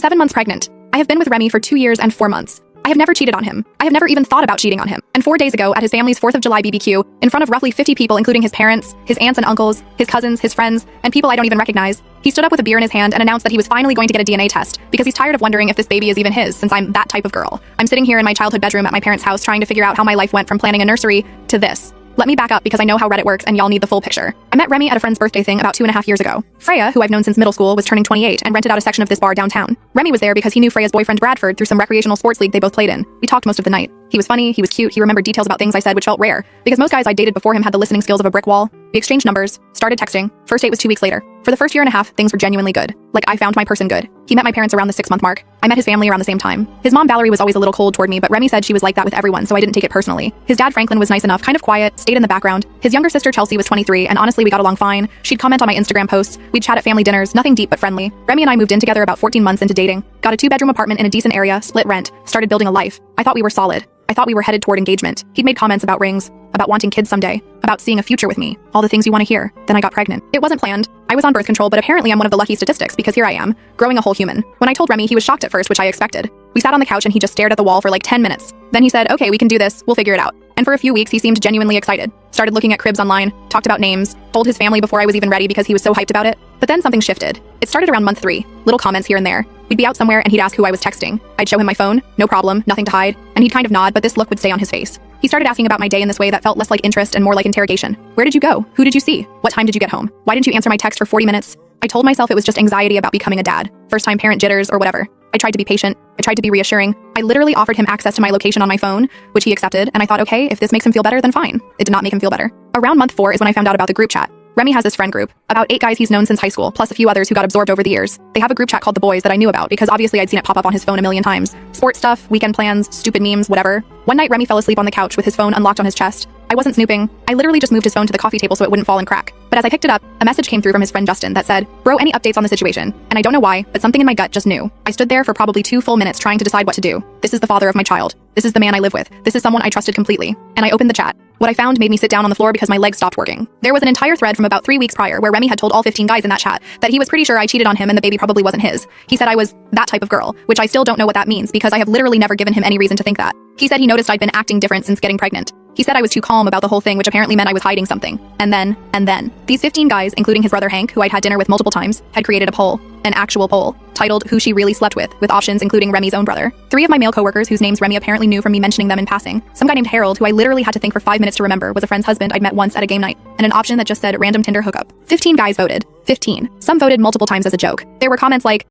7 months pregnant. I have been with Remy for 2 years and 4 months. I have never cheated on him. I have never even thought about cheating on him. And 4 days ago, at his family's 4th of July BBQ, in front of roughly 50 people including his parents, his aunts and uncles, his cousins, his friends, and people I don't even recognize, he stood up with a beer in his hand and announced that he was finally going to get a DNA test because he's tired of wondering if this baby is even his, since I'm that type of girl. I'm sitting here in my childhood bedroom at my parents' house trying to figure out how my life went from planning a nursery to this. Let me back up because I know how Reddit works and y'all need the full picture. I met Remy at a friend's birthday thing about 2.5 years ago. Freya, who I've known since middle school, was turning 28 and rented out a section of this bar downtown. Remy was there because he knew Freya's boyfriend Bradford through some recreational sports league they both played in. We talked most of the night. He was funny, he was cute, he remembered details about things I said which felt rare, because most guys I dated before him had the listening skills of a brick wall. We exchanged numbers, started texting. First date was 2 weeks later. For the first year and a half, things were genuinely good. Like, I found my person good. He met my parents around the 6-month mark. I met his family around the same time. His mom Valerie was always a little cold toward me, but Remy said she was like that with everyone, so I didn't take it personally. His dad Franklin was nice enough, kind of quiet, stayed in the background. His younger sister Chelsea was 23, and honestly we got along fine. She'd comment on my Instagram posts, we'd chat at family dinners, nothing deep but friendly. Remy and I moved in together about 14 months into dating. Got a 2-bedroom apartment in a decent area, split rent, started building a life. I thought we were solid. I thought we were headed toward engagement. He'd made comments about rings, about wanting kids someday, about seeing a future with me, all the things you want to hear. Then I got pregnant. It wasn't planned. I was on birth control, but apparently I'm one of the lucky statistics because here I am, growing a whole human. When I told Remy, he was shocked at first, which I expected. We sat on the couch and he just stared at the wall for like 10 minutes. Then he said, okay, we can do this, we'll figure it out. And for a few weeks, he seemed genuinely excited. Started looking at cribs online, talked about names, told his family before I was even ready because he was so hyped about it. But then something shifted. It started around month 3, little comments here and there. We'd be out somewhere and he'd ask who I was texting. I'd show him my phone, no problem, nothing to hide, and he'd kind of nod, but this look would stay on his face. He started asking about my day in this way that felt less like interest and more like interrogation. Where did you go? Who did you see? What time did you get home? Why didn't you answer my text for 40 minutes? I told myself it was just anxiety about becoming a dad, first-time parent jitters or whatever. I tried to be patient. I tried to be reassuring. I literally offered him access to my location on my phone, which he accepted, and I thought, okay, if this makes him feel better, then fine. It did not make him feel better. Around month 4 is when I found out about the group chat. Remy has this friend group, about 8 guys he's known since high school, plus a few others who got absorbed over the years. They have a group chat called The Boys that I knew about because obviously I'd seen it pop up on his phone a million times. Sports stuff, weekend plans, stupid memes, whatever. One night Remy fell asleep on the couch with his phone unlocked on his chest. I wasn't snooping. I literally just moved his phone to the coffee table so it wouldn't fall and crack. But as I picked it up, a message came through from his friend Justin that said, bro, any updates on the situation? And I don't know why, but something in my gut just knew. I stood there for probably 2 full minutes trying to decide what to do. This is the father of my child. This is the man I live with. This is someone I trusted completely. And I opened the chat. What I found made me sit down on the floor because my legs stopped working. There was an entire thread from about 3 weeks prior where Remy had told all 15 guys in that chat that he was pretty sure I cheated on him and the baby probably wasn't his. He said I was that type of girl, which I still don't know what that means because I have literally never given him any reason to think that. He said he noticed I'd been acting different since getting pregnant. He said I was too calm about the whole thing, which apparently meant I was hiding something. And then, these 15 guys, including his brother Hank, who I'd had dinner with multiple times, had created a poll, an actual poll, titled Who She Really Slept With options including Remy's own brother. 3 of my male coworkers, whose names Remy apparently knew from me mentioning them in passing. Some guy named Harold, who I literally had to think for 5 minutes to remember, was a friend's husband I'd met once at a game night, and an option that just said random Tinder hookup. 15 guys voted. 15. Some voted multiple times as a joke. There were comments like,